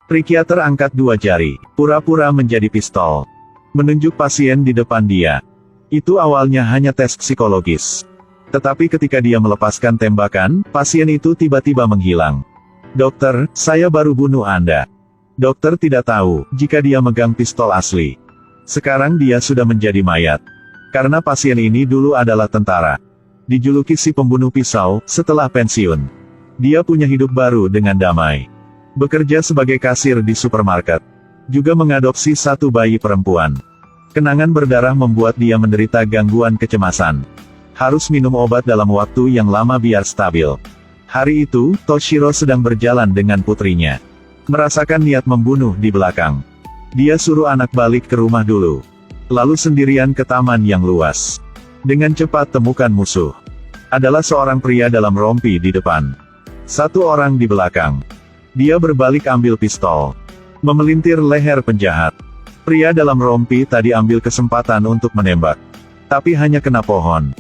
Psikiater angkat dua jari, pura-pura menjadi pistol. Menunjuk pasien di depan dia. Itu awalnya hanya tes psikologis. Tetapi ketika dia melepaskan tembakan, pasien itu tiba-tiba menghilang. Dokter, saya baru bunuh Anda. Dokter tidak tahu, jika dia megang pistol asli. Sekarang dia sudah menjadi mayat. Karena pasien ini dulu adalah tentara. Dijuluki si pembunuh pisau, setelah pensiun. Dia punya hidup baru dengan damai. Bekerja sebagai kasir di supermarket. Juga mengadopsi satu bayi perempuan. Kenangan berdarah membuat dia menderita gangguan kecemasan. Harus minum obat dalam waktu yang lama biar stabil. Hari itu, Toshiro sedang berjalan dengan putrinya. Merasakan niat membunuh di belakang. Dia suruh anak balik ke rumah dulu. Lalu sendirian ke taman yang luas. Dengan cepat temukan musuh. Adalah seorang pria dalam rompi di depan. Satu orang di belakang. Dia berbalik ambil pistol. Memelintir leher penjahat. Pria dalam rompi tadi ambil kesempatan untuk menembak. Tapi hanya kena pohon.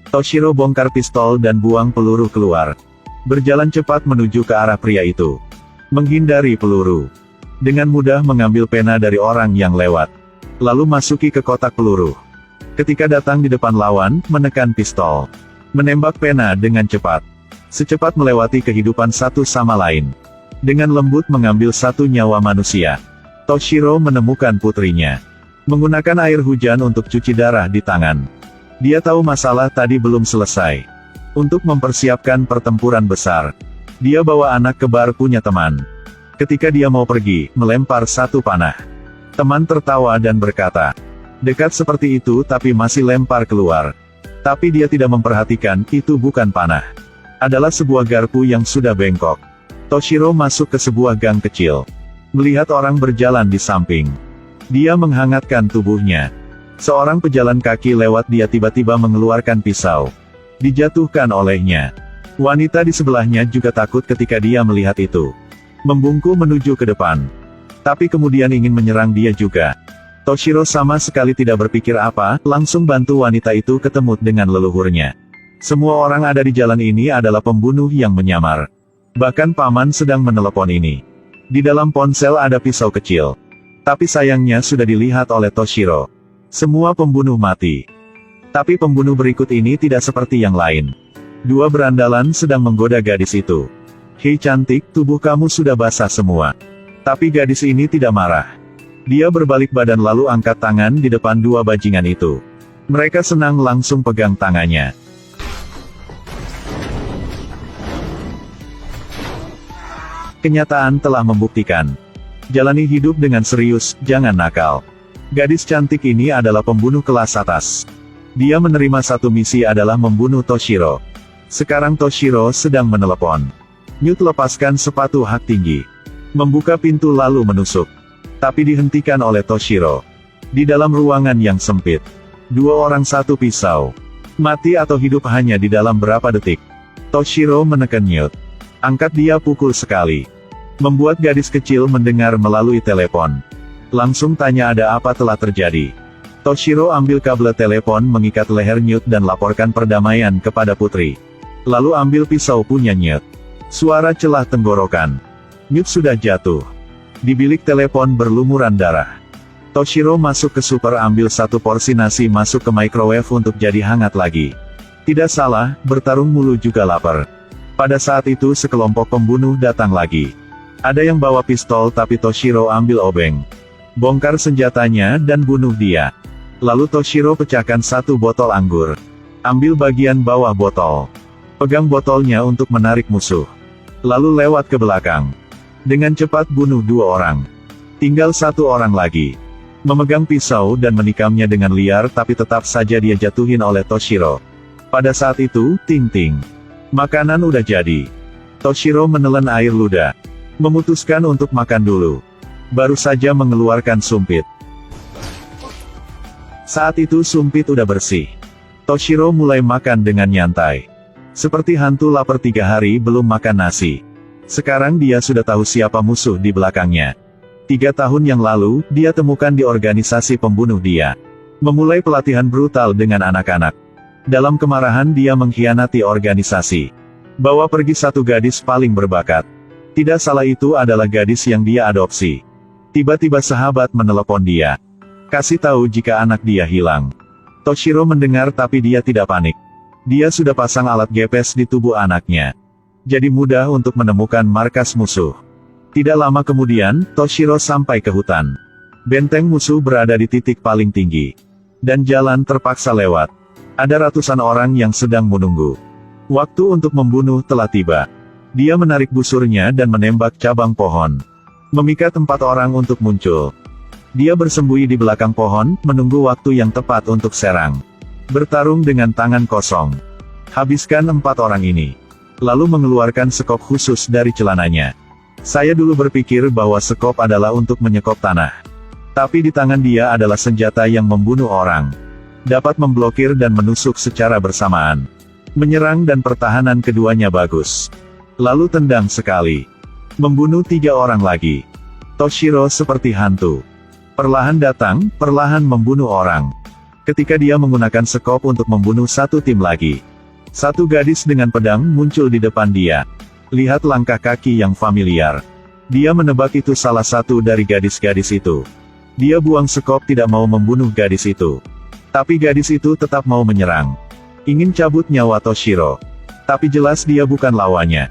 Toshiro bongkar pistol dan buang peluru keluar. Berjalan cepat menuju ke arah pria itu. Menghindari peluru. Dengan mudah mengambil pena dari orang yang lewat. Lalu masuki ke kotak peluru. Ketika datang di depan lawan, menekan pistol. Menembak pena dengan cepat. Secepat melewati kehidupan satu sama lain. Dengan lembut mengambil satu nyawa manusia. Toshiro menemukan putrinya. Menggunakan air hujan untuk cuci darah di tangan. Dia tahu masalah tadi belum selesai. Untuk mempersiapkan pertempuran besar. Dia bawa anak kembar punya teman. Ketika dia mau pergi, melempar satu panah. Teman tertawa dan berkata, "Dekat seperti itu tapi masih lempar keluar." Tapi dia tidak memperhatikan, itu bukan panah. Adalah sebuah garpu yang sudah bengkok. Toshiro masuk ke sebuah gang kecil. Melihat orang berjalan di samping. Dia menghangatkan tubuhnya. Seorang pejalan kaki lewat dia tiba-tiba mengeluarkan pisau. Dijatuhkan olehnya. Wanita di sebelahnya juga takut ketika dia melihat itu. Membungkuk menuju ke depan. Tapi kemudian ingin menyerang dia juga. Toshiro sama sekali tidak berpikir apa, langsung bantu wanita itu ketemu dengan leluhurnya. Semua orang ada di jalan ini adalah pembunuh yang menyamar. Bahkan paman sedang menelepon ini. Di dalam ponsel ada pisau kecil. Tapi sayangnya sudah dilihat oleh Toshiro. Semua pembunuh mati. Tapi pembunuh berikut ini tidak seperti yang lain. Dua berandalan sedang menggoda gadis itu. "Hei cantik, tubuh kamu sudah basah semua." Tapi gadis ini tidak marah. Dia berbalik badan lalu angkat tangan di depan dua bajingan itu. Mereka senang langsung pegang tangannya. Kenyataan telah membuktikan. Jalani hidup dengan serius, jangan nakal. Gadis cantik ini adalah pembunuh kelas atas. Dia menerima satu misi adalah membunuh Toshiro. Sekarang Toshiro sedang menelepon. Newt lepaskan sepatu hak tinggi. Membuka pintu lalu menusuk. Tapi dihentikan oleh Toshiro. Di dalam ruangan yang sempit. Dua orang satu pisau. Mati atau hidup hanya di dalam berapa detik. Toshiro menekan Newt. Angkat dia pukul sekali. Membuat gadis kecil mendengar melalui telepon. Langsung tanya ada apa telah terjadi. Toshiro ambil kabel telepon mengikat leher Newt dan laporkan perdamaian kepada putri. Lalu ambil pisau punya Newt. Suara celah tenggorokan. Newt sudah jatuh. Di bilik telepon berlumuran darah. Toshiro masuk ke super ambil satu porsi nasi masuk ke microwave untuk jadi hangat lagi. Tidak salah, bertarung mulu juga lapar. Pada saat itu sekelompok pembunuh datang lagi. Ada yang bawa pistol tapi Toshiro ambil obeng. Bongkar senjatanya dan bunuh dia. Lalu Toshiro pecahkan satu botol anggur. Ambil bagian bawah botol. Pegang botolnya untuk menarik musuh. Lalu lewat ke belakang. Dengan cepat bunuh dua orang. Tinggal satu orang lagi. Memegang pisau dan menikamnya dengan liar tapi tetap saja dia jatuhin oleh Toshiro. Pada saat itu, ting-ting. Makanan udah jadi. Toshiro menelan air ludah. Memutuskan untuk makan dulu. Baru saja mengeluarkan sumpit. Saat itu sumpit udah bersih. Toshiro mulai makan dengan nyantai. Seperti hantu lapar 3 hari belum makan nasi. Sekarang dia sudah tahu siapa musuh di belakangnya. 3 tahun yang lalu, dia temukan di organisasi pembunuh dia. Memulai pelatihan brutal dengan anak-anak. Dalam kemarahan dia mengkhianati organisasi. Bawa pergi satu gadis paling berbakat. Tidak salah, itu adalah gadis yang dia adopsi. Tiba-tiba sahabat menelepon dia. Kasih tahu jika anak dia hilang. Toshiro mendengar tapi dia tidak panik. Dia sudah pasang alat GPS di tubuh anaknya. Jadi mudah untuk menemukan markas musuh. Tidak lama kemudian, Toshiro sampai ke hutan. Benteng musuh berada di titik paling tinggi. Dan jalan terpaksa lewat. Ada ratusan orang yang sedang menunggu. Waktu untuk membunuh telah tiba. Dia menarik busurnya dan menembak cabang pohon. Memikat 4 orang untuk muncul. Dia bersembunyi di belakang pohon, menunggu waktu yang tepat untuk serang. Bertarung dengan tangan kosong. Habiskan 4 orang ini. Lalu mengeluarkan sekop khusus dari celananya. Saya dulu berpikir bahwa sekop adalah untuk menyekop tanah. Tapi di tangan dia adalah senjata yang membunuh orang. Dapat memblokir dan menusuk secara bersamaan. Menyerang dan pertahanan keduanya bagus. Lalu tendang sekali. Membunuh 3 orang lagi. Toshiro seperti hantu. Perlahan datang, perlahan membunuh orang. Ketika dia menggunakan sekop untuk membunuh 1 tim lagi. 1 gadis dengan pedang muncul di depan dia. Lihat langkah kaki yang familiar. Dia menebak itu salah satu dari gadis-gadis itu. Dia buang sekop, tidak mau membunuh gadis itu. Tapi gadis itu tetap mau menyerang. Ingin cabut nyawa Toshiro. Tapi jelas dia bukan lawannya.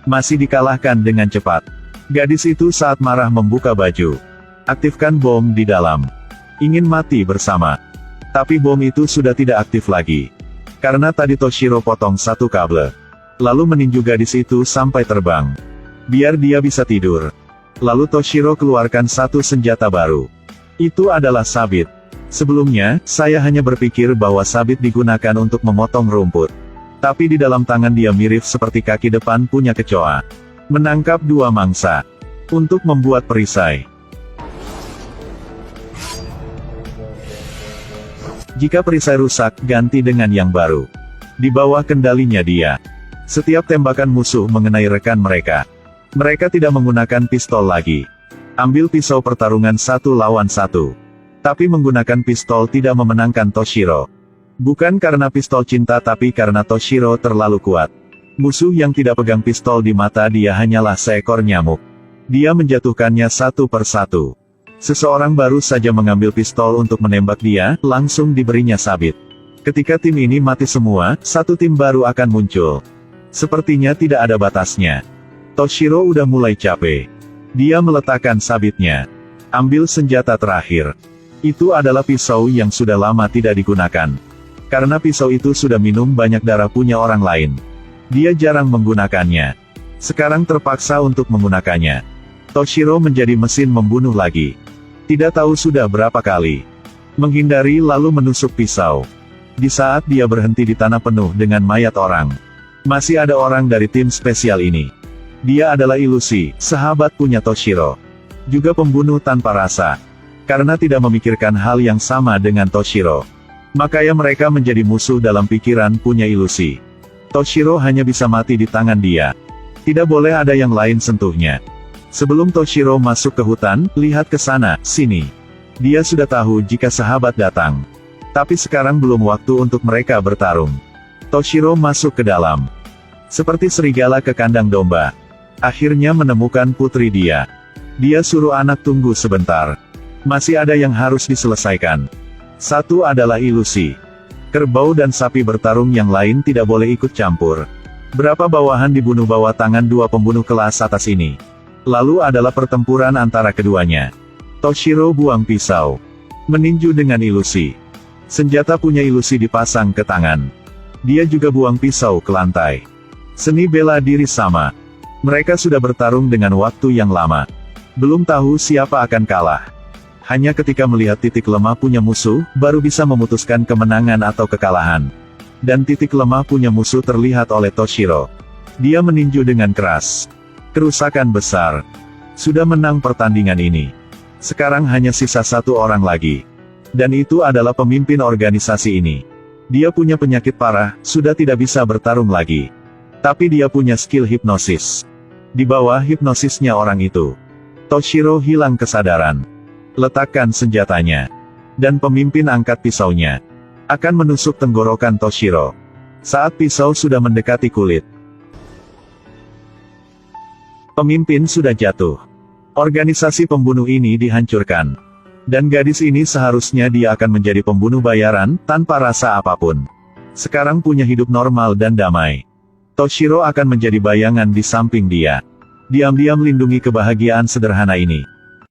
Masih dikalahkan dengan cepat. Gadis itu saat marah membuka baju. Aktifkan bom di dalam. Ingin mati bersama. Tapi bom itu sudah tidak aktif lagi. Karena tadi Toshiro potong 1 kabel. Lalu meninju gadis itu sampai terbang. Biar dia bisa tidur. Lalu Toshiro keluarkan 1 senjata baru. Itu adalah sabit. Sebelumnya, saya hanya berpikir bahwa sabit digunakan untuk memotong rumput. Tapi di dalam tangan dia mirip seperti kaki depan punya kecoa. Menangkap 2 mangsa. Untuk membuat perisai. Jika perisai rusak, ganti dengan yang baru. Di bawah kendalinya dia. Setiap tembakan musuh mengenai rekan mereka. Mereka tidak menggunakan pistol lagi. Ambil pisau pertarungan 1 lawan 1. Tapi menggunakan pistol tidak memenangkan Toshiro. Bukan karena pistol cinta tapi karena Toshiro terlalu kuat. Musuh yang tidak pegang pistol di mata dia hanyalah seekor nyamuk. Dia menjatuhkannya 1 per 1. Seseorang baru saja mengambil pistol untuk menembak dia, langsung diberinya sabit. Ketika tim ini mati semua, 1 tim baru akan muncul. Sepertinya tidak ada batasnya. Toshiro udah mulai capek. Dia meletakkan sabitnya. Ambil senjata terakhir. Itu adalah pisau yang sudah lama tidak digunakan. Karena pisau itu sudah minum banyak darah punya orang lain. Dia jarang menggunakannya. Sekarang terpaksa untuk menggunakannya. Toshiro menjadi mesin membunuh lagi. Tidak tahu sudah berapa kali. Menghindari lalu menusuk pisau. Di saat dia berhenti di tanah penuh dengan mayat orang. Masih ada orang dari tim spesial ini. Dia adalah ilusi, sahabat punya Toshiro. Juga pembunuh tanpa rasa. Karena tidak memikirkan hal yang sama dengan Toshiro. Makanya mereka menjadi musuh dalam pikiran punya ilusi. Toshiro hanya bisa mati di tangan dia. Tidak boleh ada yang lain sentuhnya. Sebelum Toshiro masuk ke hutan, lihat ke sana, sini. Dia sudah tahu jika sahabat datang. Tapi sekarang belum waktu untuk mereka bertarung. Toshiro masuk ke dalam. Seperti serigala ke kandang domba. Akhirnya menemukan putri dia. Dia suruh anak tunggu sebentar. Masih ada yang harus diselesaikan. 1 adalah ilusi. Kerbau dan sapi bertarung, yang lain tidak boleh ikut campur. Berapa bawahan dibunuh bawah tangan 2 pembunuh kelas atas ini. Lalu adalah pertempuran antara keduanya. Toshiro buang pisau. Meninju dengan ilusi. Senjata punya ilusi dipasang ke tangan. Dia juga buang pisau ke lantai. Seni bela diri sama. Mereka sudah bertarung dengan waktu yang lama. Belum tahu siapa akan kalah. Hanya ketika melihat titik lemah punya musuh, baru bisa memutuskan kemenangan atau kekalahan. Dan titik lemah punya musuh terlihat oleh Toshiro. Dia meninju dengan keras. Kerusakan besar. Sudah menang pertandingan ini. Sekarang hanya sisa 1 orang lagi. Dan itu adalah pemimpin organisasi ini. Dia punya penyakit parah, sudah tidak bisa bertarung lagi. Tapi dia punya skill hipnosis. Di bawah hipnosisnya orang itu, Toshiro hilang kesadaran. Letakkan senjatanya. Dan pemimpin angkat pisaunya. Akan menusuk tenggorokan Toshiro. Saat pisau sudah mendekati kulit, Pemimpin sudah jatuh. Organisasi pembunuh ini dihancurkan. Dan gadis ini seharusnya dia akan menjadi pembunuh bayaran, tanpa rasa apapun. Sekarang punya hidup normal dan damai. Toshiro akan menjadi bayangan di samping dia. Diam-diam lindungi kebahagiaan sederhana ini.